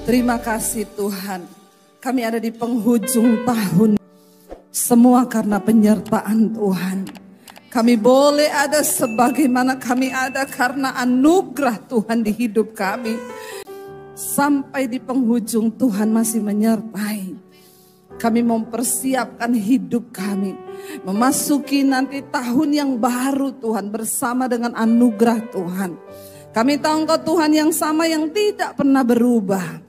Terima kasih Tuhan. Kami ada di penghujung tahun. Semua karena penyertaan Tuhan. Kami boleh ada sebagaimana kami ada karena anugerah Tuhan di hidup kami. Sampai di penghujung Tuhan masih menyertai. Kami mempersiapkan hidup kami. Memasuki nanti tahun yang baru Tuhan bersama dengan anugerah Tuhan. Kami tahu Engkau Tuhan yang sama yang tidak pernah berubah.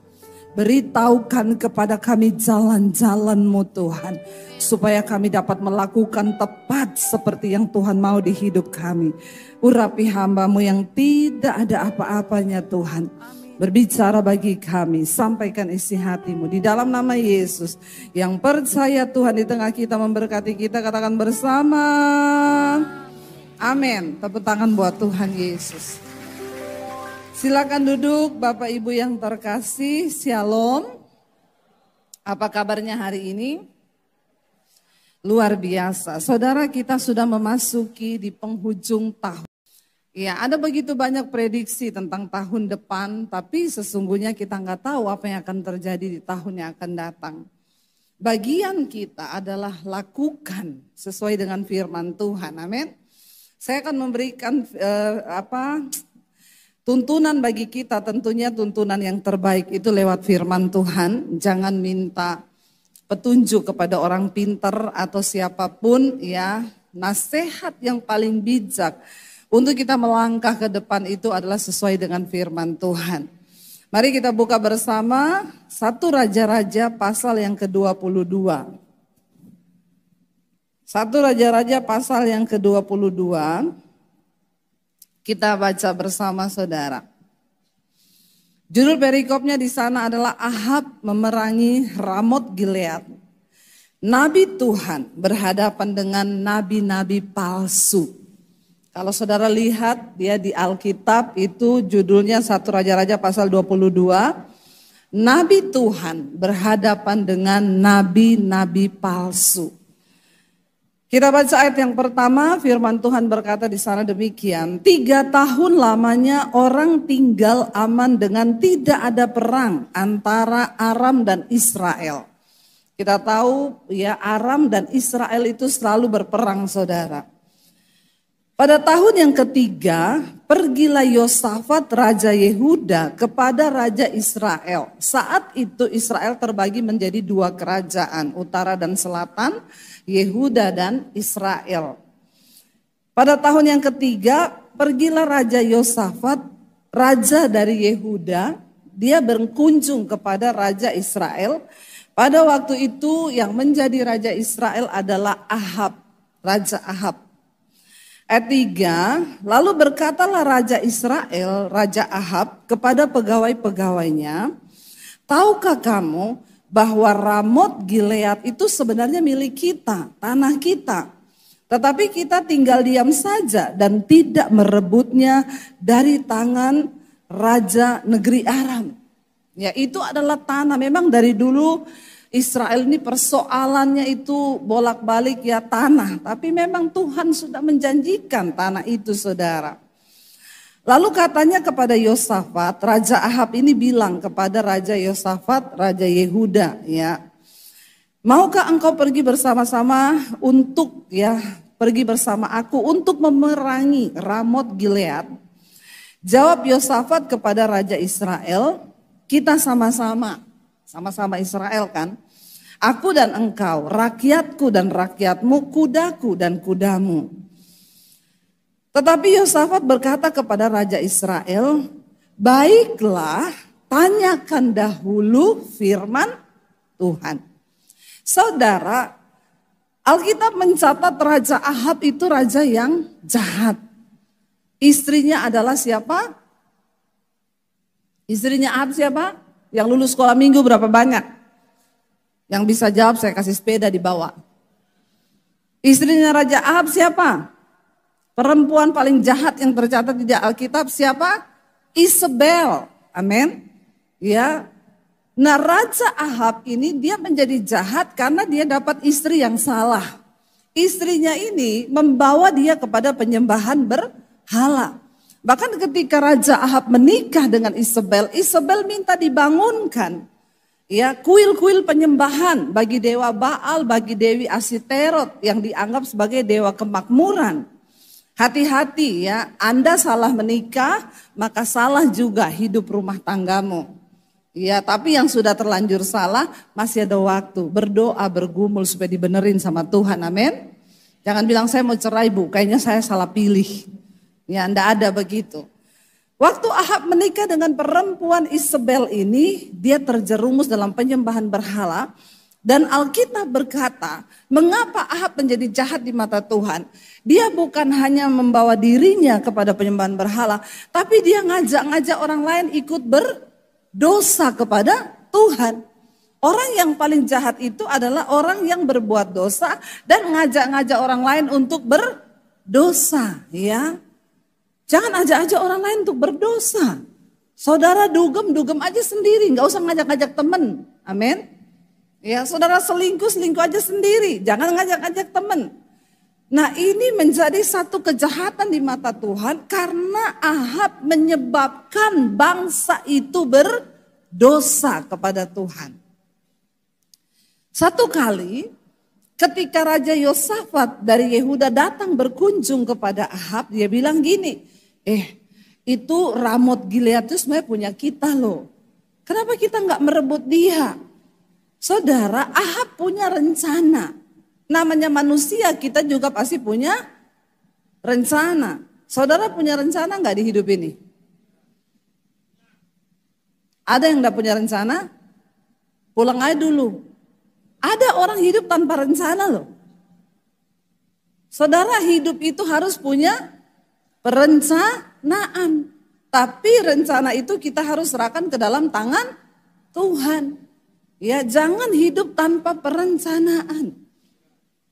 Beritahukan kepada kami jalan-jalan-Mu Tuhan. Supaya kami dapat melakukan tepat seperti yang Tuhan mau di hidup kami. Urapi hamba-Mu yang tidak ada apa-apanya Tuhan. Berbicara bagi kami, sampaikan isi hati-Mu di dalam nama Yesus. Yang percaya Tuhan di tengah kita memberkati kita, katakan bersama. Amin. Tepuk tangan buat Tuhan Yesus. Silakan duduk Bapak Ibu yang terkasih, Shalom. Apa kabarnya hari ini? Luar biasa. Saudara, kita sudah memasuki di penghujung tahun. Ya, ada begitu banyak prediksi tentang tahun depan, tapi sesungguhnya kita nggak tahu apa yang akan terjadi di tahun yang akan datang. Bagian kita adalah lakukan sesuai dengan firman Tuhan, amin. Saya akan memberikan tuntunan bagi kita, tentunya tuntunan yang terbaik itu lewat firman Tuhan. Jangan minta petunjuk kepada orang pintar atau siapapun ya. Nasihat yang paling bijak untuk kita melangkah ke depan itu adalah sesuai dengan firman Tuhan. Mari kita buka bersama 1 Raja-Raja pasal yang ke-22. 1 Raja-Raja pasal yang ke-22. Kita baca bersama saudara. Judul perikopnya di sana adalah Ahab memerangi Ramot Gilead. Nabi Tuhan berhadapan dengan nabi-nabi palsu. Kalau saudara lihat dia di Alkitab itu judulnya 1 Raja-Raja pasal 22. Nabi Tuhan berhadapan dengan nabi-nabi palsu. Kita baca ayat yang pertama, firman Tuhan berkata di sana demikian. 3 tahun lamanya orang tinggal aman dengan tidak ada perang antara Aram dan Israel. Kita tahu ya Aram dan Israel itu selalu berperang saudara. Pada tahun yang ketiga, pergilah Yosafat Raja Yehuda kepada Raja Israel. Saat itu Israel terbagi menjadi 2 kerajaan, utara dan selatan, Yehuda dan Israel. Pada tahun yang ketiga, pergilah Raja Yosafat, raja dari Yehuda, dia berkunjung kepada Raja Israel. Pada waktu itu yang menjadi Raja Israel adalah Ahab, Raja Ahab. Ayat 3, lalu berkatalah Raja Israel, Raja Ahab kepada pegawai-pegawainya, tahukah kamu bahwa Ramot Gilead itu sebenarnya milik kita, tanah kita. Tetapi kita tinggal diam saja dan tidak merebutnya dari tangan Raja negeri Aram. Ya itu adalah tanah, memang dari dulu Israel ini persoalannya itu bolak-balik ya tanah. Tapi memang Tuhan sudah menjanjikan tanah itu saudara. Lalu katanya kepada Yosafat, Raja Ahab ini bilang kepada Raja Yosafat, Raja Yehuda ya. Maukah engkau pergi bersama-sama untuk ya, pergi bersama aku untuk memerangi Ramot Gilead? Jawab Yosafat kepada Raja Israel, kita sama-sama Israel kan. Aku dan engkau, rakyatku dan rakyatmu, kudaku dan kudamu. Tetapi Yosafat berkata kepada Raja Israel, baiklah tanyakan dahulu firman Tuhan. Saudara, Alkitab mencatat Raja Ahab itu raja yang jahat. Istrinya adalah siapa? Istrinya Ahab siapa? Yang lulus sekolah minggu berapa banyak? Yang bisa jawab saya kasih sepeda dibawa. Istrinya Raja Ahab siapa? Perempuan paling jahat yang tercatat di Alkitab siapa? Isabel. Amin. Ya. Nah Raja Ahab ini dia menjadi jahat karena dia dapat istri yang salah. Istrinya ini membawa dia kepada penyembahan berhala. Bahkan ketika Raja Ahab menikah dengan Isabel, Isabel minta dibangunkan ya kuil-kuil penyembahan bagi dewa Baal, bagi dewi Asiterot yang dianggap sebagai dewa kemakmuran. Hati-hati ya, Anda salah menikah, maka salah juga hidup rumah tanggamu. Ya, tapi yang sudah terlanjur salah masih ada waktu. Berdoa, bergumul supaya dibenerin sama Tuhan, amin. Jangan bilang saya mau cerai bu, kayaknya saya salah pilih. Ya, Anda ada begitu. Waktu Ahab menikah dengan perempuan Isabel ini, dia terjerumus dalam penyembahan berhala. Dan Alkitab berkata, mengapa Ahab menjadi jahat di mata Tuhan? Dia bukan hanya membawa dirinya kepada penyembahan berhala, tapi dia ngajak-ngajak orang lain ikut berdosa kepada Tuhan. Orang yang paling jahat itu adalah orang yang berbuat dosa dan ngajak-ngajak orang lain untuk berdosa, ya. Jangan ajak-ajak orang lain untuk berdosa. Saudara dugem aja sendiri, nggak usah ngajak-ngajak temen. Amin. Ya, saudara selingkuh aja sendiri, jangan ngajak-ngajak temen. Nah, ini menjadi satu kejahatan di mata Tuhan karena Ahab menyebabkan bangsa itu berdosa kepada Tuhan. Satu kali ketika Raja Yosafat dari Yehuda datang berkunjung kepada Ahab, dia bilang gini, itu Ramot Gilead itu sebenarnya punya kita loh. Kenapa kita nggak merebut dia? Saudara, Ahab punya rencana. Namanya manusia, kita juga pasti punya rencana. Saudara punya rencana nggak di hidup ini? Ada yang nggak punya rencana? Pulang aja dulu. Ada orang hidup tanpa rencana loh. Saudara, hidup itu harus punya perencanaan. Tapi rencana itu kita harus serahkan ke dalam tangan Tuhan. Ya, jangan hidup tanpa perencanaan.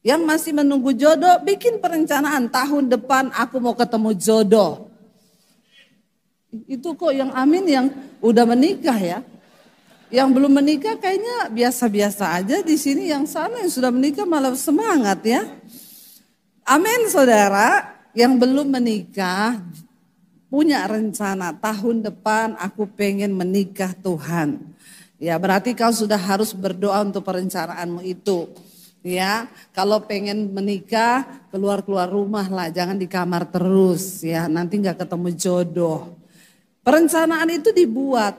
Yang masih menunggu jodoh, bikin perencanaan. Tahun depan aku mau ketemu jodoh. Itu kok yang amin yang udah menikah ya. Yang belum menikah kayaknya biasa-biasa aja di sini. Yang sana yang sudah menikah malah semangat ya. Amin saudara. Yang belum menikah punya rencana tahun depan aku pengen menikah Tuhan. Ya berarti kau sudah harus berdoa untuk perencanaanmu itu. Ya kalau pengen menikah keluar rumah lah, jangan di kamar terus ya, nanti gak ketemu jodoh. Perencanaan itu dibuat.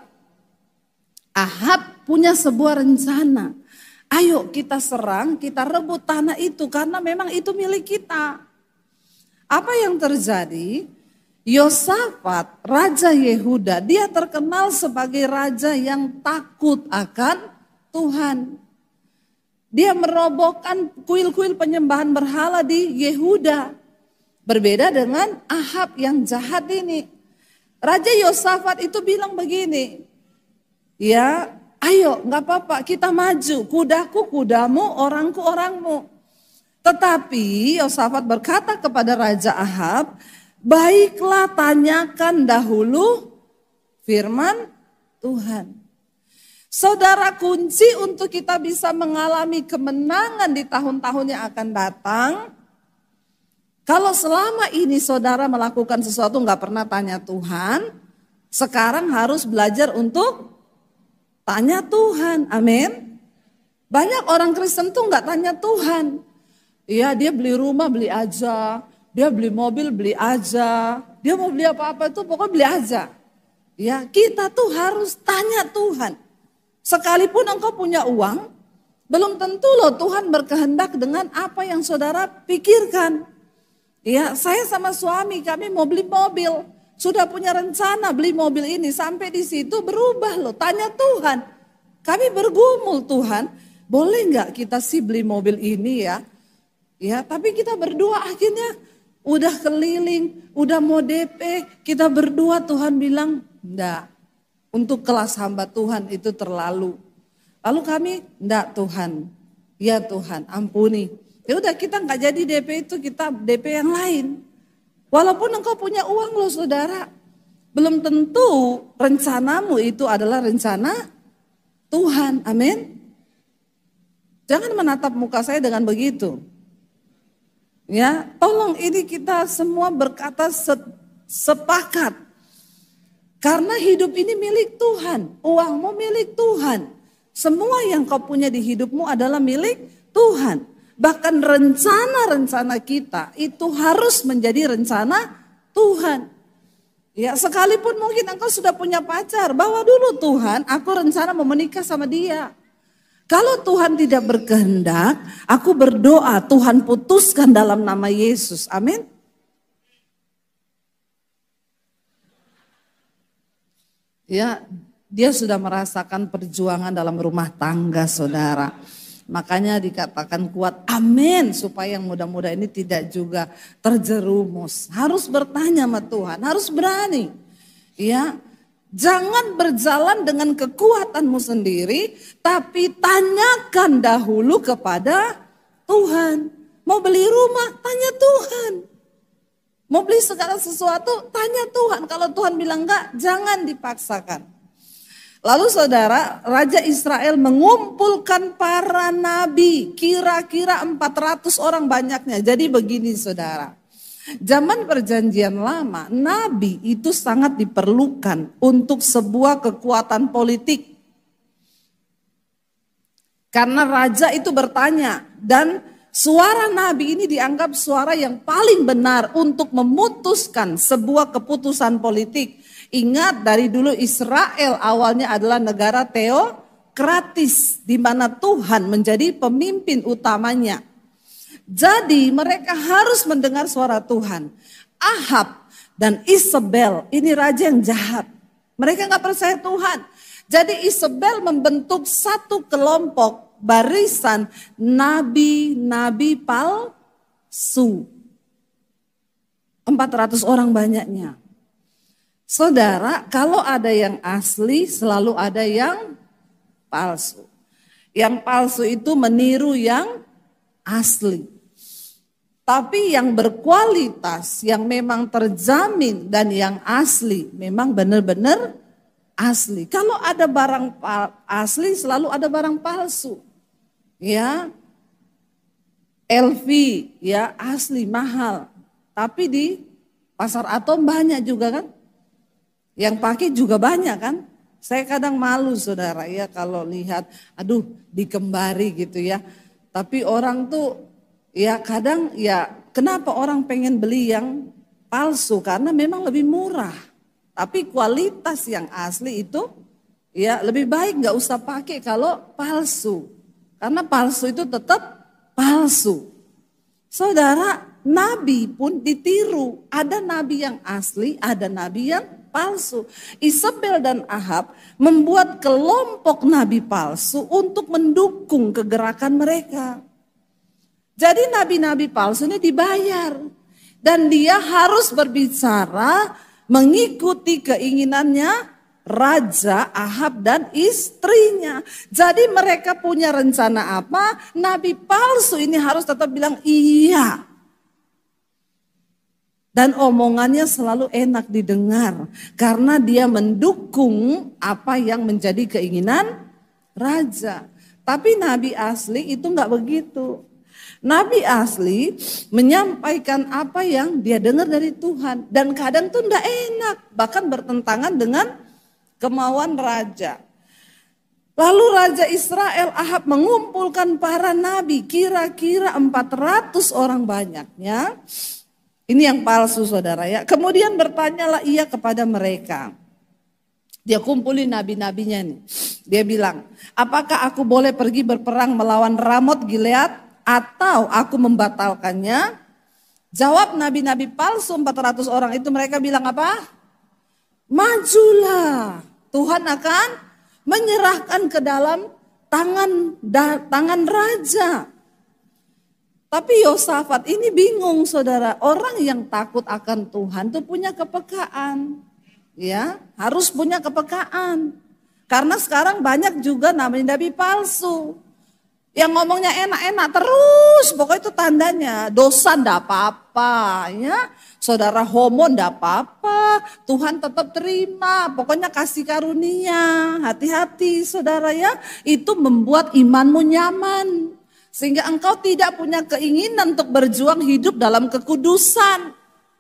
Ahab punya sebuah rencana. Ayo kita serang, kita rebut tanah itu karena memang itu milik kita. Apa yang terjadi? Yosafat, Raja Yehuda, dia terkenal sebagai raja yang takut akan Tuhan. Dia merobohkan kuil-kuil penyembahan berhala di Yehuda. Berbeda dengan Ahab yang jahat ini. Raja Yosafat itu bilang begini, ya ayo gak apa-apa kita maju, kudaku kudamu, orangku orangmu. Tetapi Yosafat berkata kepada Raja Ahab, baiklah tanyakan dahulu firman Tuhan. Saudara, kunci untuk kita bisa mengalami kemenangan di tahun-tahun yang akan datang, kalau selama ini saudara melakukan sesuatu gak pernah tanya Tuhan, sekarang harus belajar untuk tanya Tuhan, amin. Banyak orang Kristen tuh gak tanya Tuhan. Ya dia beli rumah beli aja, dia beli mobil beli aja, dia mau beli apa-apa itu pokoknya beli aja. Ya kita tuh harus tanya Tuhan. Sekalipun engkau punya uang, belum tentu loh Tuhan berkehendak dengan apa yang saudara pikirkan. Ya saya sama suami kami mau beli mobil, sudah punya rencana beli mobil ini, sampai di situ berubah loh, tanya Tuhan. Kami bergumul, Tuhan boleh nggak kita sih beli mobil ini ya? Ya, tapi kita berdua akhirnya udah keliling, udah mau DP, kita berdua Tuhan bilang, enggak, untuk kelas hamba Tuhan itu terlalu. Lalu kami, enggak Tuhan, ya Tuhan ampuni. Ya udah kita nggak jadi DP itu, kita DP yang lain. Walaupun engkau punya uang loh saudara, belum tentu rencanamu itu adalah rencana Tuhan, amin. Jangan menatap muka saya dengan begitu. Ya, tolong ini kita semua berkata Sepakat. Karena hidup ini milik Tuhan, uangmu milik Tuhan. Semua yang kau punya di hidupmu adalah milik Tuhan. Bahkan rencana-rencana kita itu harus menjadi rencana Tuhan. Ya, sekalipun mungkin engkau sudah punya pacar, bawa dulu Tuhan, aku rencana mau menikah sama dia. Kalau Tuhan tidak berkehendak, aku berdoa Tuhan putuskan dalam nama Yesus. Amin. Ya, dia sudah merasakan perjuangan dalam rumah tangga, saudara. Makanya dikatakan kuat, amin, supaya yang muda-muda ini tidak juga terjerumus. Harus bertanya sama Tuhan, harus berani. Ya, jangan berjalan dengan kekuatanmu sendiri, tapi tanyakan dahulu kepada Tuhan. Mau beli rumah, tanya Tuhan. Mau beli segala sesuatu, tanya Tuhan. Kalau Tuhan bilang enggak, jangan dipaksakan. Lalu saudara, Raja Israel mengumpulkan para nabi, kira-kira 400 orang banyaknya. Jadi begini saudara, zaman perjanjian lama, nabi itu sangat diperlukan untuk sebuah kekuatan politik. Karena raja itu bertanya dan suara nabi ini dianggap suara yang paling benar untuk memutuskan sebuah keputusan politik. Ingat dari dulu Israel awalnya adalah negara teokratis di mana Tuhan menjadi pemimpin utamanya. Jadi mereka harus mendengar suara Tuhan. Ahab dan Isabel ini raja yang jahat. Mereka nggak percaya Tuhan. Jadi Isabel membentuk satu kelompok barisan nabi-nabi palsu. 400 orang banyaknya. Saudara, kalau ada yang asli selalu ada yang palsu. Yang palsu itu meniru yang asli. Tapi yang berkualitas, yang memang terjamin dan yang asli memang benar-benar asli. Kalau ada barang asli selalu ada barang palsu. Ya, LV ya asli mahal. Tapi di pasar Atom banyak juga kan. Yang pakai juga banyak kan. Saya kadang malu saudara ya kalau lihat aduh dikembari gitu ya. Tapi orang tuh ya kadang ya kenapa orang pengen beli yang palsu? Karena memang lebih murah. Tapi kualitas yang asli itu ya lebih baik gak usah pakai kalau palsu. Karena palsu itu tetap palsu. Saudara, nabi pun ditiru. Ada nabi yang asli, ada nabi yang palsu. Isabel dan Ahab membuat kelompok nabi palsu untuk mendukung kegerakan mereka. Jadi nabi-nabi palsu ini dibayar. Dan dia harus berbicara mengikuti keinginannya Raja Ahab dan istrinya. Jadi mereka punya rencana apa? Nabi palsu ini harus tetap bilang iya. Dan omongannya selalu enak didengar. Karena dia mendukung apa yang menjadi keinginan raja. Tapi nabi asli itu enggak begitu. Nabi asli menyampaikan apa yang dia dengar dari Tuhan. Dan kadang tuh enggak enak. Bahkan bertentangan dengan kemauan raja. Lalu Raja Israel Ahab mengumpulkan para nabi. Kira-kira 400 orang banyaknya. Ini yang palsu saudara ya. Kemudian bertanyalah ia kepada mereka. Dia kumpulin nabi-nabinya nih. Dia bilang, apakah aku boleh pergi berperang melawan Ramot Gilead atau aku membatalkannya? Jawab nabi-nabi palsu 400 orang itu, mereka bilang apa? Majulah, Tuhan akan menyerahkan ke dalam tangan raja. Tapi Yosafat ini bingung saudara, orang yang takut akan Tuhan tuh punya kepekaan. Ya, harus punya kepekaan. Karena sekarang banyak juga namanya nabi palsu. Yang ngomongnya enak-enak terus, pokoknya itu tandanya dosa ndak apa-apa ya. Saudara homo ndak apa-apa, Tuhan tetap terima, pokoknya kasih karunia. Hati-hati saudara ya, itu membuat imanmu nyaman. Sehingga engkau tidak punya keinginan untuk berjuang hidup dalam kekudusan.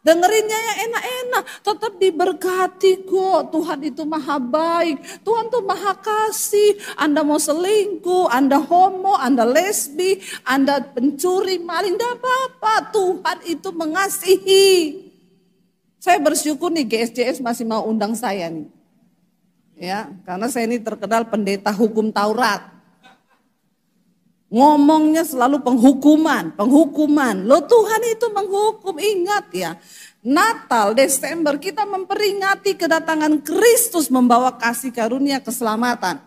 Dengerinnya yang enak-enak, tetap diberkati kok. Tuhan itu maha baik, Tuhan tuh maha kasih. Anda mau selingkuh, Anda homo, Anda lesbi, Anda pencuri, maling, tidak apa-apa. Tuhan itu mengasihi. Saya bersyukur nih GSJS masih mau undang saya nih. Ya, karena saya ini terkenal pendeta hukum Taurat. Ngomongnya selalu penghukuman. Loh Tuhan itu menghukum, ingat ya. Natal, Desember kita memperingati kedatangan Kristus membawa kasih karunia keselamatan.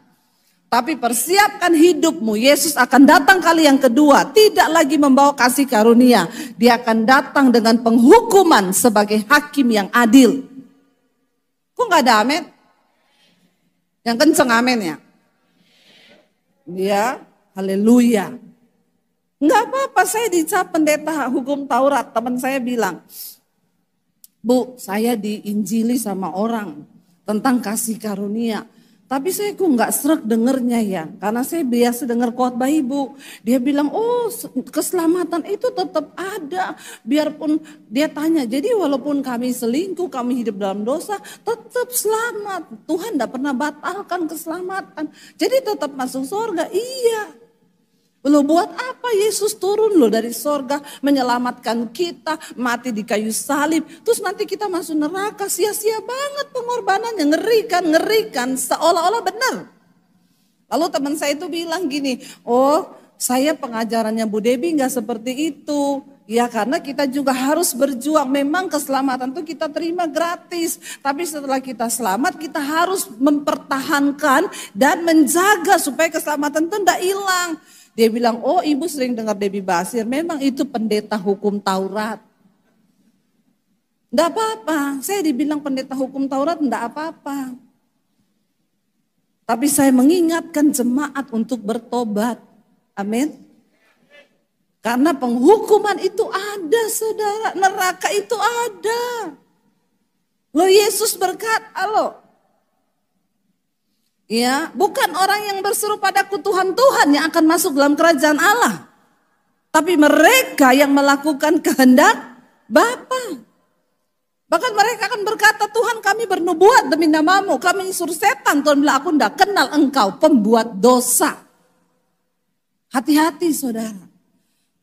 Tapi persiapkan hidupmu, Yesus akan datang kali yang kedua. Tidak lagi membawa kasih karunia. Dia akan datang dengan penghukuman sebagai hakim yang adil. Kok gak ada amin? Yang kenceng amin ya. Ya. Haleluya. Enggak apa-apa, saya dicap pendeta hukum Taurat. Teman saya bilang, Bu, saya diinjili sama orang tentang kasih karunia. Tapi saya kok enggak srek dengernya ya. Karena saya biasa dengar khotbah ibu. Dia bilang, oh keselamatan itu tetap ada. Biarpun dia tanya, jadi walaupun kami selingkuh, kami hidup dalam dosa, tetap selamat. Tuhan enggak pernah batalkan keselamatan. Jadi tetap masuk surga, iya. Loh buat apa Yesus turun loh dari sorga menyelamatkan kita, mati di kayu salib, terus nanti kita masuk neraka, sia-sia banget pengorbanannya, ngerikan, seolah-olah benar. Lalu teman saya itu bilang gini, oh saya pengajarannya Bu Debbie gak seperti itu. Ya karena kita juga harus berjuang, memang keselamatan itu kita terima gratis. Tapi setelah kita selamat kita harus mempertahankan dan menjaga supaya keselamatan itu tidak hilang. Dia bilang, oh ibu sering dengar Debbie Basir, memang itu pendeta hukum Taurat. Enggak apa-apa, saya dibilang pendeta hukum Taurat enggak apa-apa. Tapi saya mengingatkan jemaat untuk bertobat. Amin. Karena penghukuman itu ada saudara, neraka itu ada. Loh Yesus berkata loh. Ya, bukan orang yang berseru padaku Tuhan, Tuhan yang akan masuk dalam kerajaan Allah. Tapi mereka yang melakukan kehendak Bapa. Bahkan mereka akan berkata, Tuhan kami bernubuat demi namamu, kami suruh setan. Tuhan bilang, aku tidak kenal engkau pembuat dosa. Hati-hati saudara.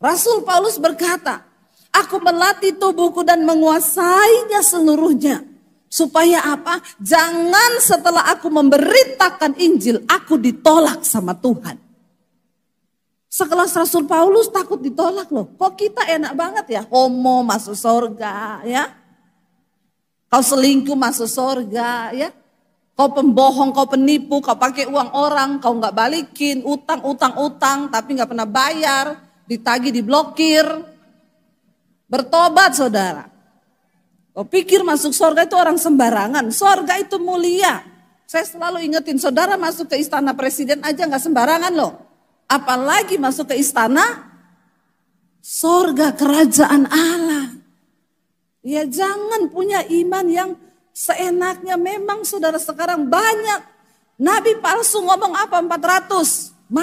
Rasul Paulus berkata, aku melatih tubuhku dan menguasainya seluruhnya. Supaya apa? Jangan setelah aku memberitakan Injil, aku ditolak sama Tuhan. Sekelas Rasul Paulus takut ditolak loh. Kok kita enak banget ya? Homo masuk surga ya. Kau selingkuh masuk surga ya. Kau pembohong, kau penipu, kau pakai uang orang, kau gak balikin. Utang, tapi gak pernah bayar. Ditagih, diblokir. Bertobat saudara. Kau pikir masuk surga itu orang sembarangan. Surga itu mulia. Saya selalu ingetin, saudara masuk ke istana presiden aja gak sembarangan loh. Apalagi masuk ke istana surga kerajaan Allah. Ya jangan punya iman yang seenaknya. Memang saudara sekarang banyak nabi palsu ngomong apa 400.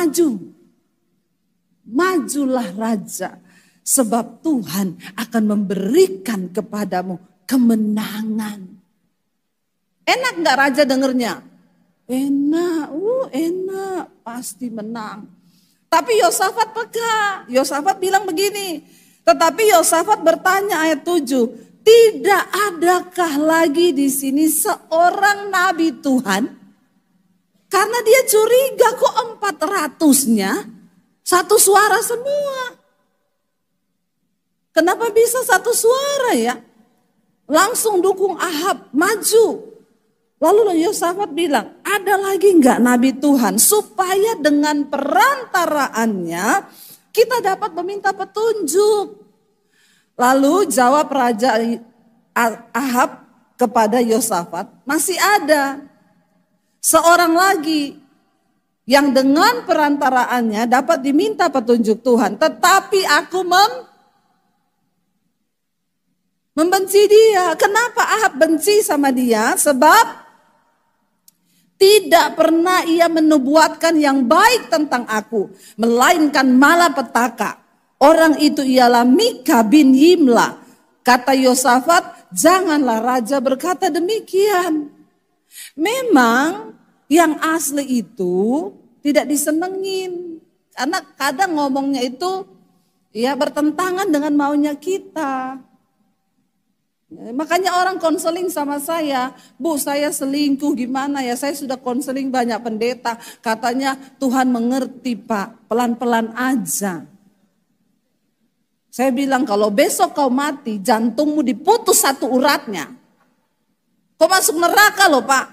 Majulah raja. Sebab Tuhan akan memberikan kepadamu kemenangan. Enak gak raja dengernya? Enak, pasti menang. Tapi Yosafat peka. Yosafat bilang begini. Tetapi Yosafat bertanya ayat 7. Tidak adakah lagi di sini seorang nabi Tuhan? Karena dia curiga kok 400-nya satu suara semua. Kenapa bisa satu suara ya? Langsung dukung Ahab, maju. Lalu Yosafat bilang, ada lagi enggak nabi Tuhan? Supaya dengan perantaraannya kita dapat meminta petunjuk. Lalu jawab Raja Ahab kepada Yosafat, masih ada seorang lagi yang dengan perantaraannya dapat diminta petunjuk Tuhan. Tetapi aku membenci dia. Kenapa Ahab benci sama dia? Sebab tidak pernah ia menubuatkan yang baik tentang aku, melainkan malapetaka. Orang itu ialah Mika bin Yimla, Kata Yosafat, janganlah raja berkata demikian. Memang yang asli itu tidak disenengin. Karena kadang ngomongnya itu ya bertentangan dengan maunya kita. Makanya orang konseling sama saya, Bu saya selingkuh gimana ya, saya sudah konseling banyak pendeta. Katanya Tuhan mengerti Pak, pelan-pelan aja. Saya bilang kalau besok kau mati, jantungmu diputus satu uratnya. Kau masuk neraka loh Pak.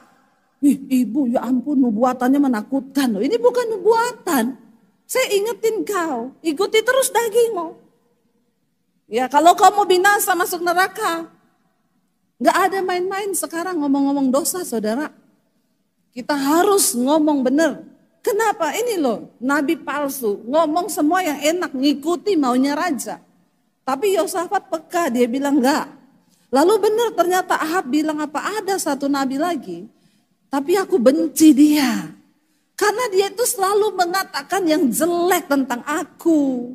Ibu ya ampun nubuatannya menakutkan loh. Ini bukan nubuatan. Saya ingetin kau, ikuti terus dagingmu. Ya kalau kau mau binasa masuk neraka. Gak ada main-main sekarang ngomong-ngomong dosa saudara. Kita harus ngomong benar. Kenapa? Ini loh nabi palsu. Ngomong semua yang enak, ngikuti maunya raja. Tapi Yosafat peka, dia bilang enggak. Lalu benar ternyata Ahab bilang apa? Ada satu nabi lagi. Tapi aku benci dia. Karena dia itu selalu mengatakan yang jelek tentang aku.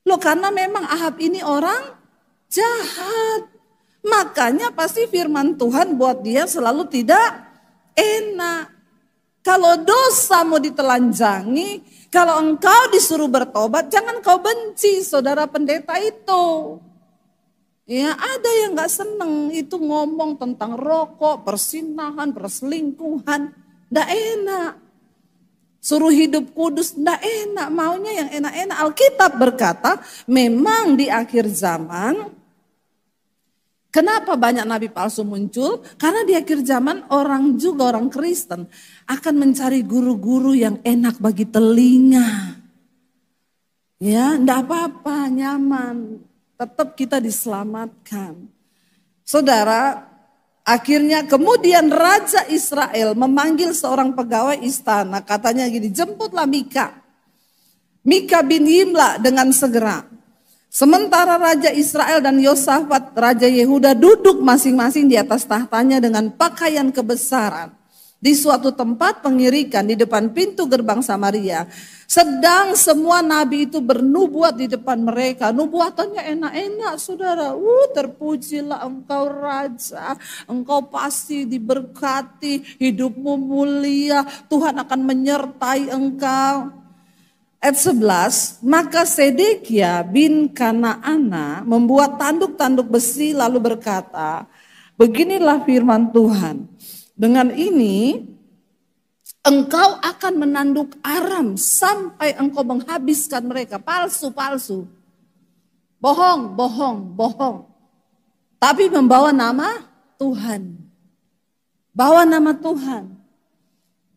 Loh karena memang Ahab ini orang jahat. Makanya pasti firman Tuhan buat dia selalu tidak enak. Kalau dosa mau ditelanjangi, kalau engkau disuruh bertobat, jangan kau benci saudara pendeta itu. Ya ada yang gak seneng itu ngomong tentang rokok, persinahan, perselingkuhan. Gak enak. Suruh hidup kudus, gak enak. Maunya yang enak-enak. Alkitab berkata memang di akhir zaman, kenapa banyak nabi palsu muncul? Karena di akhir zaman orang Kristen akan mencari guru-guru yang enak bagi telinga. Ya, enggak apa-apa, nyaman. Tetap kita diselamatkan. Saudara, akhirnya kemudian Raja Israel memanggil seorang pegawai istana. Katanya gini, jemputlah Mika. Mika bin Yimla dengan segera. Sementara Raja Israel dan Yosafat, Raja Yehuda duduk masing-masing di atas tahtanya dengan pakaian kebesaran. Di suatu tempat pengirikan di depan pintu gerbang Samaria. Sedang semua nabi itu bernubuat di depan mereka. Nubuatannya enak-enak saudara. Terpujilah engkau Raja. Engkau pasti diberkati. Hidupmu mulia. Tuhan akan menyertai engkau. Ayat 11, maka Sedekia bin Kanaana membuat tanduk-tanduk besi lalu berkata, beginilah firman Tuhan, dengan ini engkau akan menanduk Aram sampai engkau menghabiskan mereka. Palsu. Bohong. Tapi membawa nama Tuhan. Bawa nama Tuhan.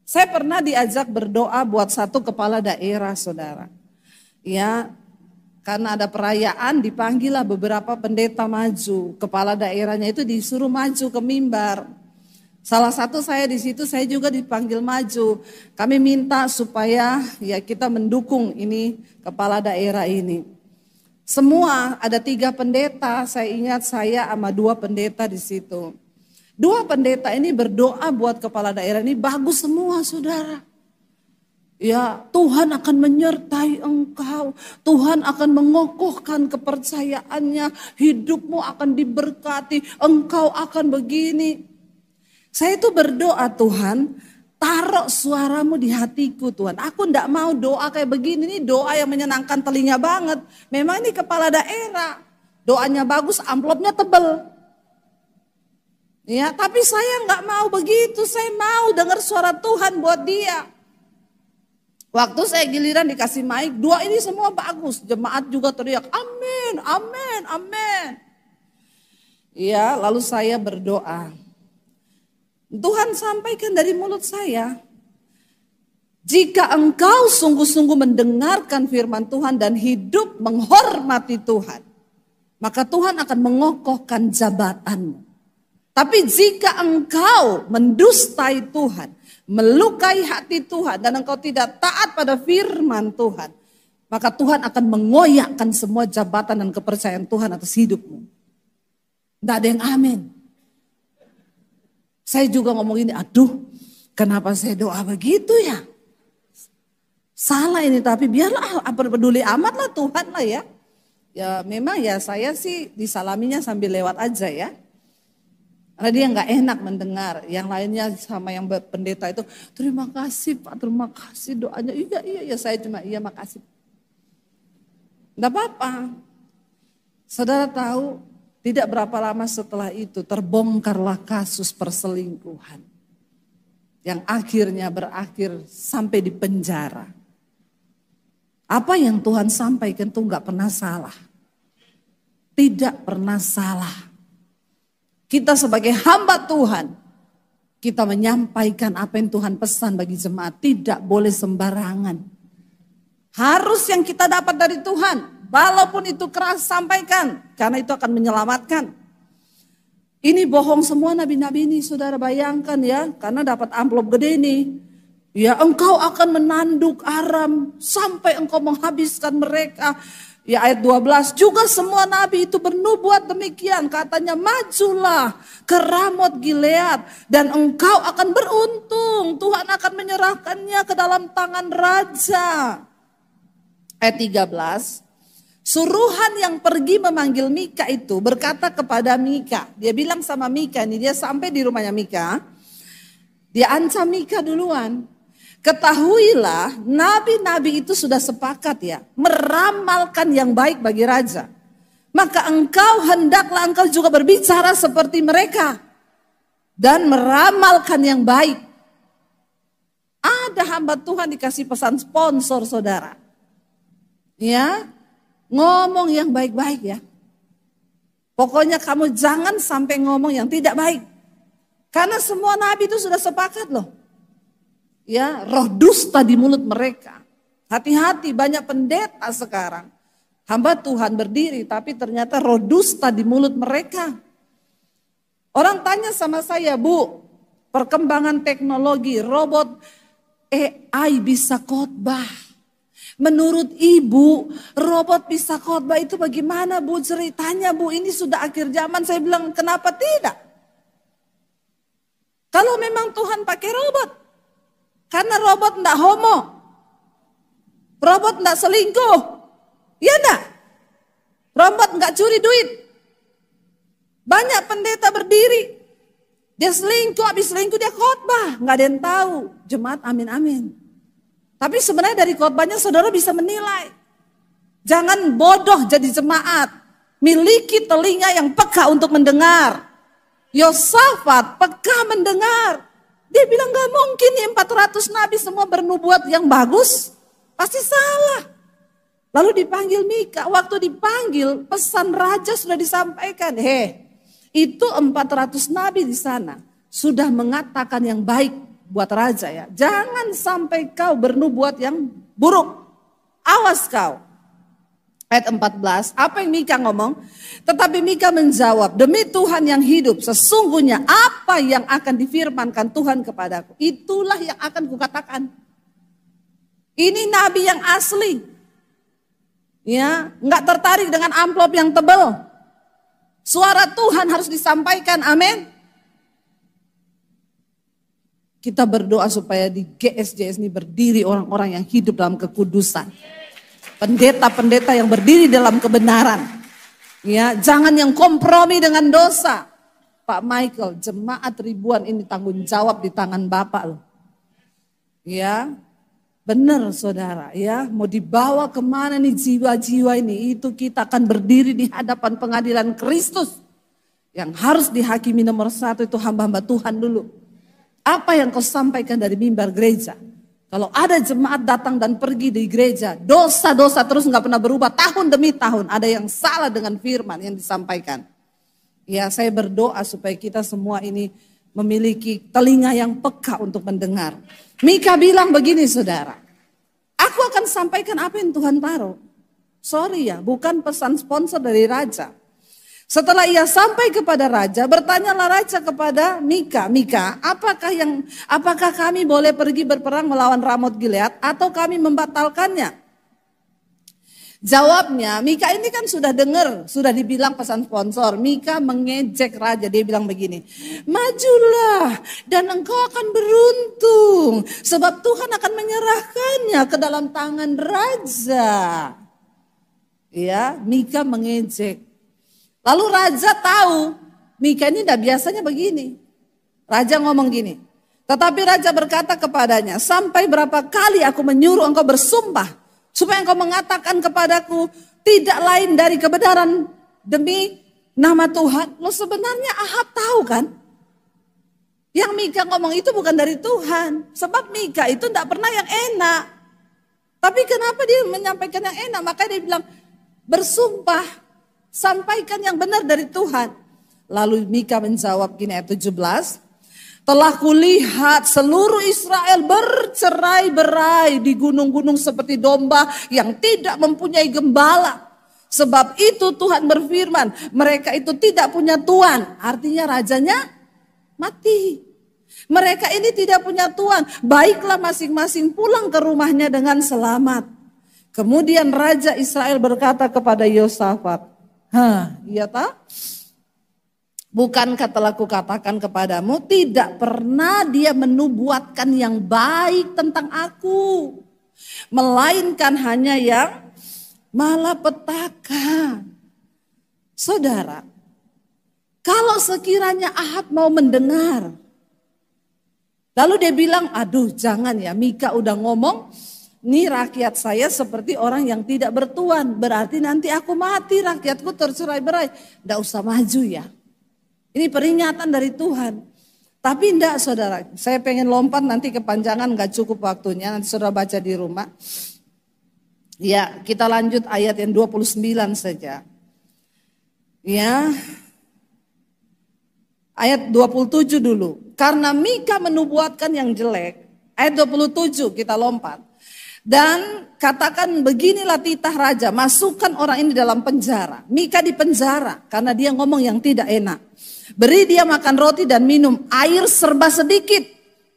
Saya pernah diajak berdoa buat satu kepala daerah saudara. Ya, karena ada perayaan dipanggillah beberapa pendeta maju. Kepala daerahnya itu disuruh maju ke mimbar. Salah satu saya di situ, saya juga dipanggil maju. Kami minta supaya ya kita mendukung ini kepala daerah ini. Semua ada 3 pendeta, saya ingat saya sama 2 pendeta di situ. 2 pendeta ini berdoa buat kepala daerah ini bagus semua saudara. Ya Tuhan akan menyertai engkau. Tuhan akan mengokohkan kepercayaannya. Hidupmu akan diberkati. Engkau akan begini. Saya itu berdoa Tuhan. Taruh suaramu di hatiku Tuhan. Aku enggak mau doa kayak begini. Ini doa yang menyenangkan telinga banget. Memang ini kepala daerah. Doanya bagus, amplopnya tebel. Ya, tapi saya nggak mau begitu. Saya mau dengar suara Tuhan buat dia. Waktu saya giliran dikasih mic, 2 ini semua bagus. Jemaat juga teriak, amin, amin, amin. Ya, lalu saya berdoa. Tuhan sampaikan dari mulut saya, jika engkau sungguh-sungguh mendengarkan firman Tuhan dan hidup menghormati Tuhan, maka Tuhan akan mengokohkan jabatanmu. Tapi jika engkau mendustai Tuhan, melukai hati Tuhan dan engkau tidak taat pada firman Tuhan, maka Tuhan akan mengoyakkan semua jabatan dan kepercayaan Tuhan atas hidupmu. Tidak ada yang amin. Saya juga ngomong ini, aduh kenapa saya doa begitu ya? Salah ini tapi biarlah apa peduli amat lah Tuhan lah ya. Ya memang ya saya sih disalaminya sambil lewat aja ya. Karena dia nggak enak mendengar. Yang lainnya sama yang pendeta itu, terima kasih Pak, terima kasih doanya. Iya, saya cuma iya makasih. Enggak apa-apa. Saudara tahu, tidak berapa lama setelah itu terbongkarlah kasus perselingkuhan. Yang akhirnya berakhir sampai di penjara. Apa yang Tuhan sampaikan itu enggak pernah salah. Tidak pernah salah. Kita sebagai hamba Tuhan, kita menyampaikan apa yang Tuhan pesan bagi jemaat. Tidak boleh sembarangan. Harus yang kita dapat dari Tuhan. Walaupun itu keras, sampaikan. Karena itu akan menyelamatkan. Ini bohong semua nabi-nabi ini, saudara bayangkan ya. Karena dapat amplop gede nih. Ya, engkau akan menanduk Aram sampai engkau menghabiskan mereka. Ya, ayat 12 juga semua nabi itu bernubuat demikian. Katanya, majulah ke Ramot Gilead dan engkau akan beruntung. Tuhan akan menyerahkannya ke dalam tangan raja. Ayat 13. Suruhan yang pergi memanggil Mika itu berkata kepada Mika. Dia bilang sama Mika, ini dia sampai di rumahnya Mika. Dia ancam Mika duluan. Ketahuilah nabi-nabi itu sudah sepakat ya. Meramalkan yang baik bagi raja. Maka hendaklah engkau juga berbicara seperti mereka. Dan meramalkan yang baik. Ada hamba Tuhan dikasih pesan sponsor saudara. Ya. Ngomong yang baik-baik ya. Pokoknya kamu jangan sampai ngomong yang tidak baik. Karena semua nabi itu sudah sepakat loh. Ya, roh dusta di mulut mereka. Hati-hati banyak pendeta sekarang. Hamba Tuhan berdiri tapi ternyata roh dusta di mulut mereka. Orang tanya sama saya, Bu, perkembangan teknologi, robot AI bisa khotbah. Menurut ibu, robot bisa khotbah itu bagaimana Bu ceritanya Bu? Ini sudah akhir zaman. Saya bilang kenapa tidak? Kalau memang Tuhan pakai robot. Karena robot enggak homo. Robot enggak selingkuh. Iya enggak? Robot enggak curi duit. Banyak pendeta berdiri. Dia selingkuh, habis selingkuh dia khotbah. Enggak ada yang tahu. Jemaat amin amin. Tapi sebenarnya dari khotbahnya saudara bisa menilai. Jangan bodoh jadi jemaat. Miliki telinga yang peka untuk mendengar. Yosafat peka mendengar. Dia bilang gak mungkin nih 400 nabi semua bernubuat yang bagus. Pasti salah. Lalu dipanggil Mika. Waktu dipanggil pesan raja sudah disampaikan. Itu 400 nabi di sana. Sudah mengatakan yang baik buat raja ya. Jangan sampai kau bernubuat yang buruk. Awas kau. Ayat 14, apa yang Mika ngomong? Tetapi Mika menjawab, demi Tuhan yang hidup, sesungguhnya apa yang akan difirmankan Tuhan kepadaku, itulah yang akan kukatakan. Ini nabi yang asli. Ya, enggak tertarik dengan amplop yang tebal. Suara Tuhan harus disampaikan, amin. Kita berdoa supaya di GSJS ini berdiri orang-orang yang hidup dalam kekudusan. Pendeta-pendeta yang berdiri dalam kebenaran. Ya, jangan yang kompromi dengan dosa. Pak Michael, jemaat ribuan ini tanggung jawab di tangan Bapak loh. Ya, benar saudara ya. Mau dibawa kemana nih jiwa-jiwa ini. Itu kita akan berdiri di hadapan pengadilan Kristus. Yang harus dihakimi nomor 1 itu hamba-hamba Tuhan dulu. Apa yang kau sampaikan dari mimbar gereja? Kalau ada jemaat datang dan pergi di gereja, dosa-dosa terus nggak pernah berubah tahun demi tahun. Ada yang salah dengan firman yang disampaikan. Ya, saya berdoa supaya kita semua ini memiliki telinga yang peka untuk mendengar. Mika bilang begini saudara, aku akan sampaikan apa yang Tuhan taruh. Sorry ya, bukan pesan sponsor dari raja. Setelah ia sampai kepada raja, bertanyalah raja kepada Mika, Mika, apakah kami boleh pergi berperang melawan Ramot Gilead atau kami membatalkannya? Jawabnya, Mika ini kan sudah dengar, sudah dibilang pesan sponsor. Mika mengejek raja, dia bilang begini, majulah dan engkau akan beruntung sebab Tuhan akan menyerahkannya ke dalam tangan raja. Ya, Mika mengejek. Lalu raja tahu Mika ini tidak biasanya begini. Raja ngomong gini. Tetapi raja berkata kepadanya, sampai berapa kali aku menyuruh engkau bersumpah supaya engkau mengatakan kepadaku tidak lain dari kebenaran demi nama Tuhan. Lo sebenarnya Ahab tahu kan? Yang Mika ngomong itu bukan dari Tuhan. Sebab Mika itu tidak pernah yang enak. Tapi kenapa dia menyampaikan yang enak? Makanya dia bilang bersumpah, sampaikan yang benar dari Tuhan. Lalu Mika menjawab gini ayat 17. Telah kulihat seluruh Israel bercerai-berai di gunung-gunung seperti domba yang tidak mempunyai gembala. Sebab itu Tuhan berfirman, mereka itu tidak punya tuan. Artinya rajanya mati. Mereka ini tidak punya tuan. Baiklah masing-masing pulang ke rumahnya dengan selamat. Kemudian Raja Israel berkata kepada Yosafat, iya tak? Bukankah telah kukatakan kepadamu, tidak pernah dia menubuatkan yang baik tentang aku. Melainkan hanya yang malapetaka. Saudara, kalau sekiranya Ahab mau mendengar, lalu dia bilang, aduh jangan ya, Mika udah ngomong, nih rakyat saya seperti orang yang tidak bertuan. Berarti nanti aku mati, rakyatku tercerai-berai. Nggak usah maju ya. Ini peringatan dari Tuhan. Tapi enggak saudara, saya pengen lompat nanti kepanjangan, nggak cukup waktunya. Nanti saudara baca di rumah. Ya, kita lanjut ayat yang 29 saja. Ya, ayat 27 dulu. Karena Mika menubuatkan yang jelek. Ayat 27 kita lompat. Dan katakan beginilah titah raja, masukkan orang ini dalam penjara. Mika di penjara karena dia ngomong yang tidak enak. Beri dia makan roti dan minum air serba sedikit.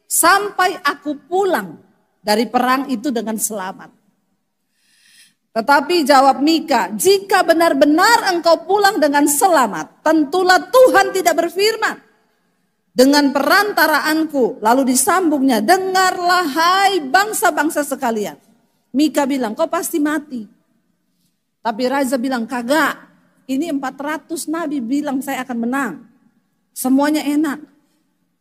Sampai aku pulang dari perang itu dengan selamat. Tetapi jawab Mika, jika benar-benar engkau pulang dengan selamat, tentulah Tuhan tidak berfirman dengan perantaraanku. Lalu disambungnya, dengarlah hai bangsa-bangsa sekalian. Mika bilang, kau pasti mati. Tapi raja bilang, kagak. Ini 400 nabi bilang saya akan menang. Semuanya enak.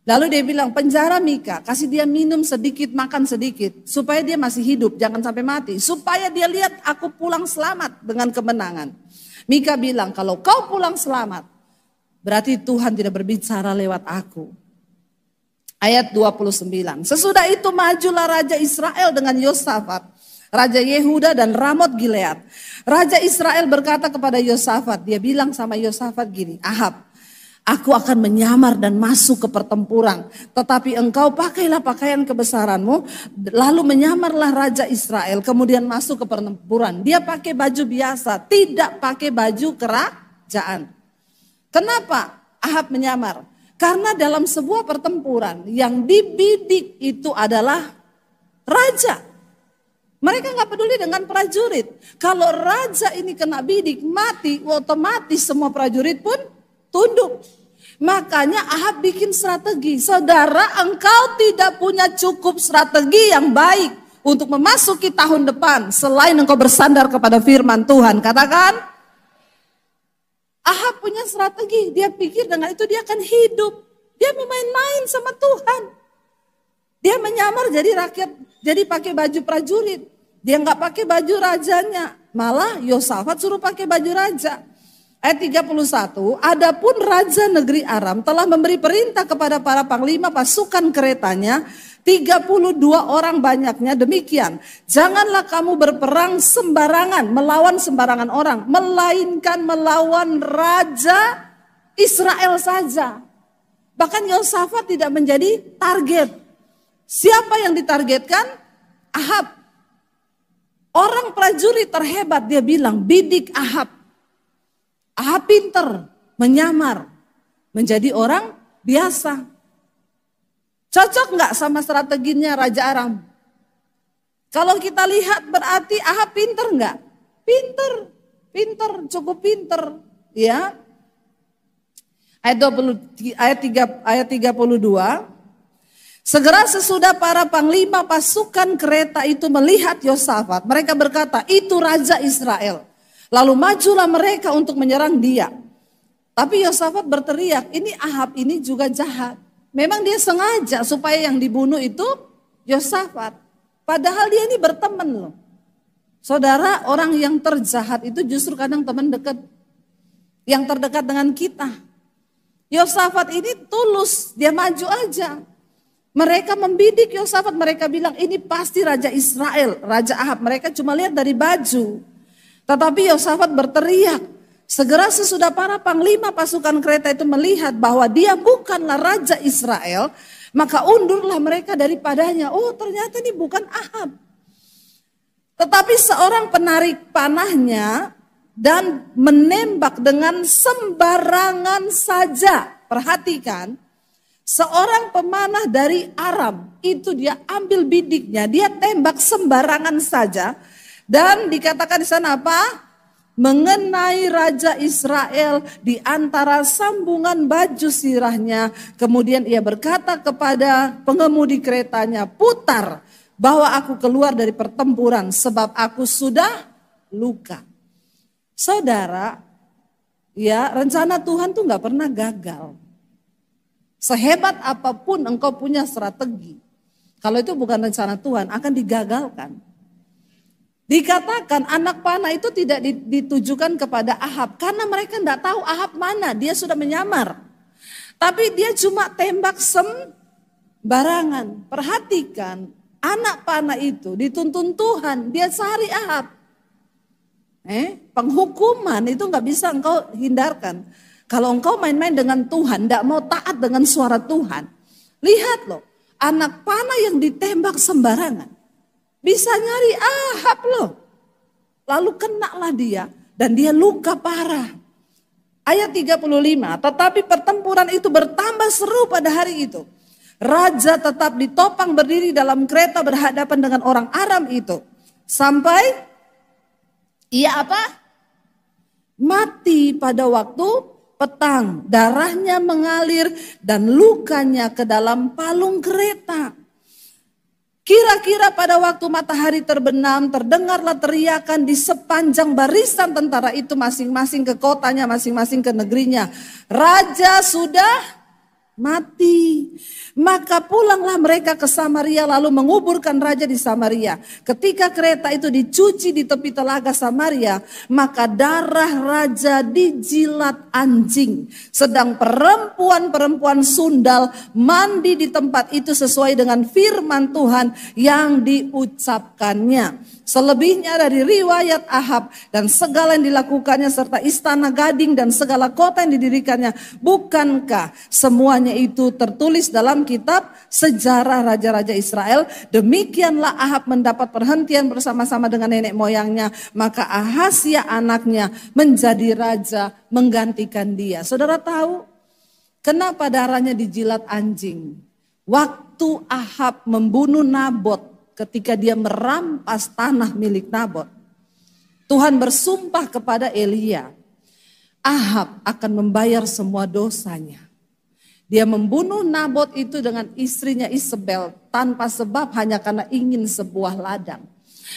Lalu dia bilang, penjara Mika, kasih dia minum sedikit, makan sedikit. Supaya dia masih hidup, jangan sampai mati. Supaya dia lihat aku pulang selamat dengan kemenangan. Mika bilang, kalau kau pulang selamat, berarti Tuhan tidak berbicara lewat aku. Ayat 29. Sesudah itu majulah Raja Israel dengan Yosafat, Raja Yehuda dan Ramot Gilead. Raja Israel berkata kepada Yosafat, dia bilang sama Yosafat gini, Ahab, aku akan menyamar dan masuk ke pertempuran. Tetapi engkau pakailah pakaian kebesaranmu, lalu menyamarlah Raja Israel, kemudian masuk ke pertempuran. Dia pakai baju biasa, tidak pakai baju kerajaan. Kenapa Ahab menyamar? Karena dalam sebuah pertempuran yang dibidik itu adalah raja. Mereka nggak peduli dengan prajurit. Kalau raja ini kena bidik mati, otomatis semua prajurit pun tunduk. Makanya Ahab bikin strategi. Saudara, engkau tidak punya cukup strategi yang baik untuk memasuki tahun depan selain engkau bersandar kepada firman Tuhan. Katakan, Ahab punya strategi. Dia pikir dengan itu dia akan hidup. Dia main-main sama Tuhan. Dia menyamar jadi rakyat, jadi pakai baju prajurit. Dia nggak pakai baju rajanya. Malah Yosafat suruh pakai baju raja. Ayat 31, adapun raja negeri Aram telah memberi perintah kepada para panglima pasukan keretanya, 32 orang banyaknya, demikian. Janganlah kamu berperang sembarangan, melawan sembarangan orang, melainkan melawan raja Israel saja. Bahkan Yosafat tidak menjadi target. Siapa yang ditargetkan? Ahab. Orang prajurit terhebat, dia bilang bidik Ahab. Ahab pinter, menyamar, menjadi orang biasa. Cocok nggak sama strateginya Raja Aram? Kalau kita lihat berarti Ahab pinter nggak? Pinter, cukup pinter. Ya. Ayat 32. Segera sesudah para panglima pasukan kereta itu melihat Yosafat, mereka berkata, itu Raja Israel. Lalu majulah mereka untuk menyerang dia. Tapi Yosafat berteriak, ini Ahab ini juga jahat. Memang dia sengaja supaya yang dibunuh itu Yosafat. Padahal dia ini berteman loh. Saudara, orang yang terjahat itu justru kadang teman dekat. Yang terdekat dengan kita. Yosafat ini tulus, dia maju aja. Mereka membidik Yosafat, mereka bilang ini pasti Raja Israel, Raja Ahab. Mereka cuma lihat dari baju. Tetapi Yosafat berteriak, segera sesudah para panglima pasukan kereta itu melihat bahwa dia bukanlah Raja Israel, maka undurlah mereka daripadanya. Oh, ternyata ini bukan Ahab. Tetapi seorang penarik panahnya dan menembak dengan sembarangan saja. Perhatikan, seorang pemanah dari Aram itu dia ambil bidiknya, dia tembak sembarangan saja. Dan dikatakan di sana apa? Mengenai Raja Israel di antara sambungan baju sirahnya. Kemudian ia berkata kepada pengemudi keretanya, putar, bawa aku keluar dari pertempuran sebab aku sudah luka. Saudara, ya rencana Tuhan tuh gak pernah gagal. Sehebat apapun engkau punya strategi, kalau itu bukan rencana Tuhan akan digagalkan. Dikatakan anak panah itu tidak ditujukan kepada Ahab karena mereka tidak tahu Ahab mana, dia sudah menyamar. Tapi dia cuma tembak sembarangan. Perhatikan, anak panah itu dituntun Tuhan, dia cari Ahab. Penghukuman itu nggak bisa engkau hindarkan. Kalau engkau main-main dengan Tuhan, tidak mau taat dengan suara Tuhan. Lihat loh, anak panah yang ditembak sembarangan. Bisa nyari Ahab loh. Lalu kenalah dia dan dia luka parah. Ayat 35, tetapi pertempuran itu bertambah seru pada hari itu. Raja tetap ditopang berdiri dalam kereta berhadapan dengan orang Aram itu. Sampai ia apa? Mati pada waktu petang. Darahnya mengalir dan lukanya ke dalam palung kereta. Kira-kira pada waktu matahari terbenam, terdengarlah teriakan di sepanjang barisan tentara itu masing-masing ke kotanya, masing-masing ke negerinya. Raja sudah mati. Maka pulanglah mereka ke Samaria lalu menguburkan raja di Samaria. Ketika kereta itu dicuci di tepi telaga Samaria, maka darah raja dijilat anjing. Sedang perempuan-perempuan sundal mandi di tempat itu sesuai dengan firman Tuhan yang diucapkannya. Selebihnya dari riwayat Ahab dan segala yang dilakukannya serta istana gading dan segala kota yang didirikannya. Bukankah semuanya itu tertulis dalam kitab sejarah raja-raja Israel? Demikianlah Ahab mendapat perhentian bersama-sama dengan nenek moyangnya. Maka Ahazia anaknya menjadi raja menggantikan dia. Saudara tahu kenapa darahnya dijilat anjing? Waktu Ahab membunuh Nabot, ketika dia merampas tanah milik Nabot, Tuhan bersumpah kepada Elia, Ahab akan membayar semua dosanya. Dia membunuh Nabot itu dengan istrinya Isabel tanpa sebab hanya karena ingin sebuah ladang.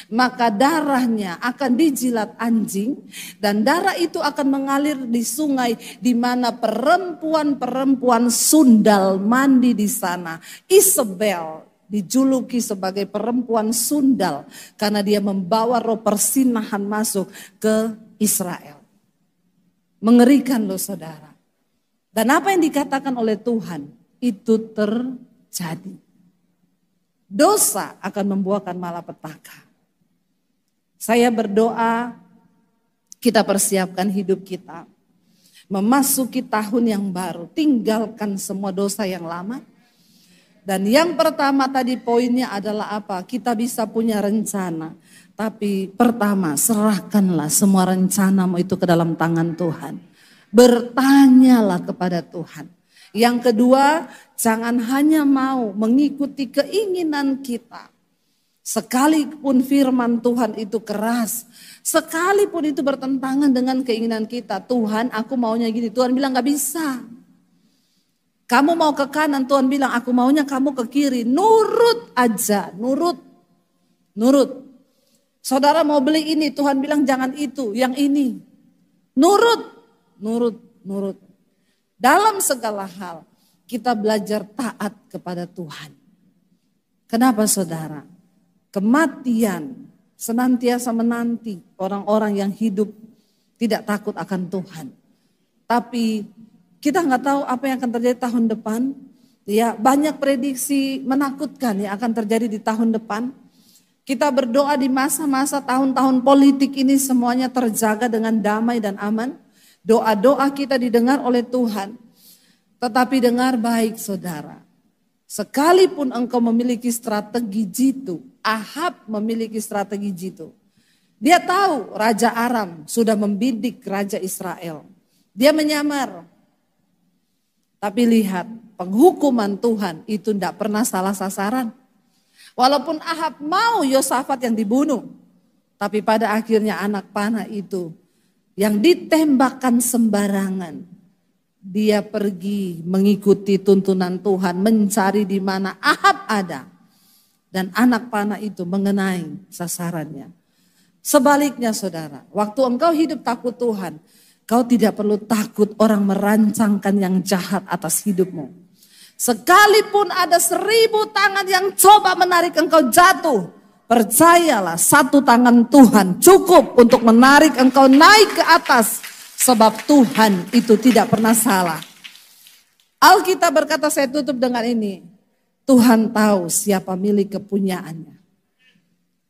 Maka darahnya akan dijilat anjing dan darah itu akan mengalir di sungai di mana perempuan-perempuan sundal mandi di sana. Isabel dijuluki sebagai perempuan sundal karena dia membawa roh persinahan masuk ke Israel. Mengerikan loh saudara. Dan apa yang dikatakan oleh Tuhan itu terjadi. Dosa akan membuahkan malapetaka. Saya berdoa kita persiapkan hidup kita. Memasuki tahun yang baru, tinggalkan semua dosa yang lama. Dan yang pertama tadi poinnya adalah apa? Kita bisa punya rencana. Tapi pertama serahkanlah semua rencanamu itu ke dalam tangan Tuhan. Bertanyalah kepada Tuhan. Yang kedua, jangan hanya mau mengikuti keinginan kita. Sekalipun firman Tuhan itu keras. Sekalipun itu bertentangan dengan keinginan kita. Tuhan aku maunya gini. Tuhan bilang gak bisa. Kamu mau ke kanan, Tuhan bilang aku maunya kamu ke kiri. Nurut aja, nurut. Saudara mau beli ini, Tuhan bilang jangan itu, yang ini. Nurut. Dalam segala hal kita belajar taat kepada Tuhan. Kenapa saudara? Kematian senantiasa menanti orang-orang yang hidup tidak takut akan Tuhan. Tapi kita nggak tahu apa yang akan terjadi tahun depan. Ya, banyak prediksi menakutkan yang akan terjadi di tahun depan. Kita berdoa di masa-masa tahun-tahun politik ini semuanya terjaga dengan damai dan aman. Doa-doa kita didengar oleh Tuhan. Tetapi dengar baik saudara. Sekalipun engkau memiliki strategi jitu, Ahab memiliki strategi jitu. Dia tahu Raja Aram sudah membidik Raja Israel. Dia menyamar. Tapi lihat, penghukuman Tuhan itu tidak pernah salah sasaran. Walaupun Ahab mau Yosafat yang dibunuh. Tapi pada akhirnya anak panah itu yang ditembakkan sembarangan. Dia pergi mengikuti tuntunan Tuhan, mencari di mana Ahab ada. Dan anak panah itu mengenai sasarannya. Sebaliknya saudara, waktu engkau hidup takut Tuhan, kau tidak perlu takut orang merancangkan yang jahat atas hidupmu. Sekalipun ada 1000 tangan yang coba menarik engkau jatuh, percayalah satu tangan Tuhan cukup untuk menarik engkau naik ke atas. Sebab Tuhan itu tidak pernah salah. Alkitab berkata, saya tutup dengan ini. Tuhan tahu siapa milik kepunyaannya.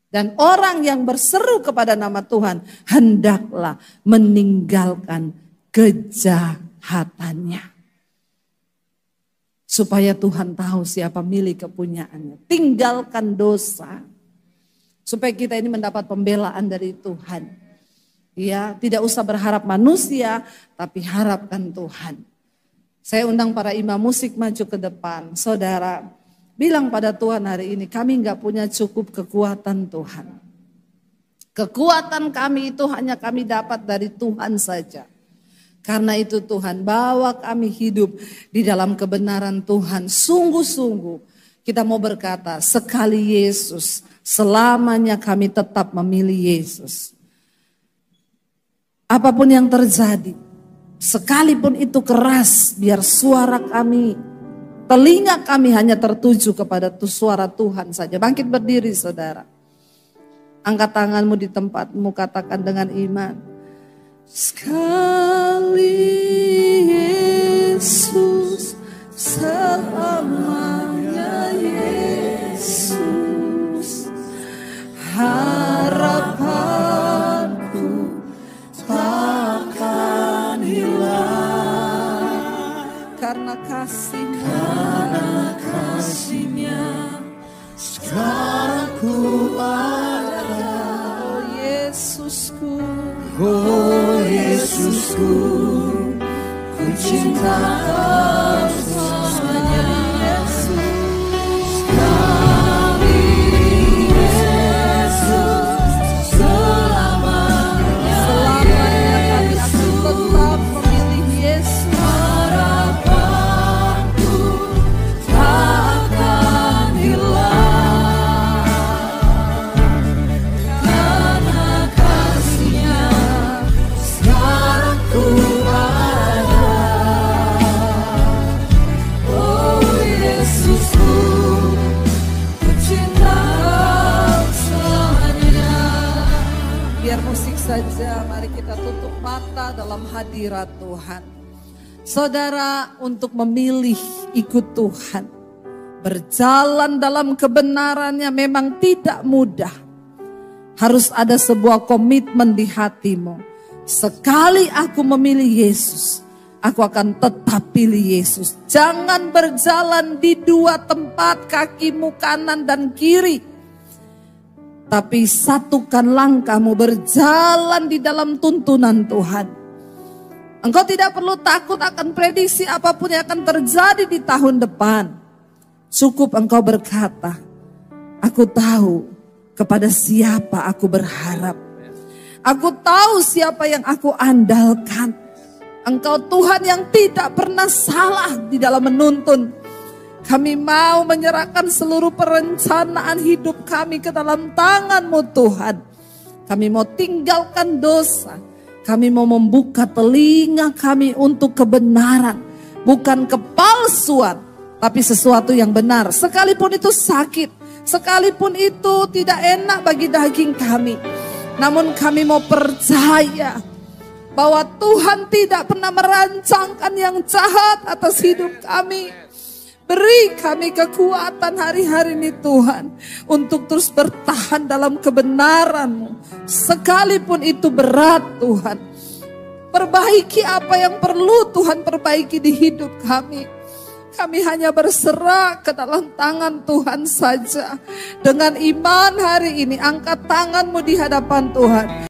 Dan orang yang berseru kepada nama Tuhan, hendaklah meninggalkan kejahatannya. Supaya Tuhan tahu siapa milik kepunyaannya. Tinggalkan dosa. Supaya kita ini mendapat pembelaan dari Tuhan. Ya, tidak usah berharap manusia, tapi harapkan Tuhan. Saya undang para imam musik maju ke depan. Saudara, bilang pada Tuhan hari ini, kami enggak punya cukup kekuatan Tuhan. Kekuatan kami itu hanya kami dapat dari Tuhan saja. Karena itu Tuhan, bawa kami hidup di dalam kebenaran Tuhan. Sungguh-sungguh kita mau berkata, sekali Yesus, selamanya kami tetap memilih Yesus. Apapun yang terjadi, sekalipun itu keras, biar suara kami, telinga kami hanya tertuju kepada suara Tuhan saja. Bangkit berdiri saudara. Angkat tanganmu di tempatmu, katakan dengan iman. Sekali Yesus, selamanya Yesus. Harapanku takkan hilang. Karena kasih-Nya sekarang ku ada. Oh Yesusku, oh Yesusku, ku cinta Kau selamanya Yesus. Kami Yesus, selamanya kami akan tetap memilih Yesus. Harapanku takkan hilang. Karena kasih-Nya sekarang ku ada. Oh Yesusku, ku cinta Kau selamanya. Biar musik saja, mari kita tutup mata dalam hadirat Tuhan. Saudara, untuk memilih ikut Tuhan, berjalan dalam kebenarannya memang tidak mudah. Harus ada sebuah komitmen di hatimu. Sekali aku memilih Yesus, aku akan tetap pilih Yesus. Jangan berjalan di dua tempat, kakimu kanan dan kiri. Tapi satukan langkahmu, berjalan di dalam tuntunan Tuhan. Engkau tidak perlu takut akan prediksi apapun yang akan terjadi di tahun depan. Cukup engkau berkata, aku tahu kepada siapa aku berharap. Aku tahu siapa yang aku andalkan. Engkau Tuhan yang tidak pernah salah di dalam menuntun. Kami mau menyerahkan seluruh perencanaan hidup kami ke dalam tangan-Mu Tuhan. Kami mau tinggalkan dosa. Kami mau membuka telinga kami untuk kebenaran. Bukan kepalsuan, tapi sesuatu yang benar. Sekalipun itu sakit, sekalipun itu tidak enak bagi daging kami. Namun kami mau percaya bahwa Tuhan tidak pernah merancangkan yang jahat atas hidup kami. Beri kami kekuatan hari-hari ini Tuhan, untuk terus bertahan dalam kebenaran-Mu. Sekalipun itu berat Tuhan. Perbaiki apa yang perlu Tuhan perbaiki di hidup kami. Kami hanya berserah ke dalam tangan Tuhan saja. Dengan iman hari ini, angkat tangan-Mu di hadapan Tuhan.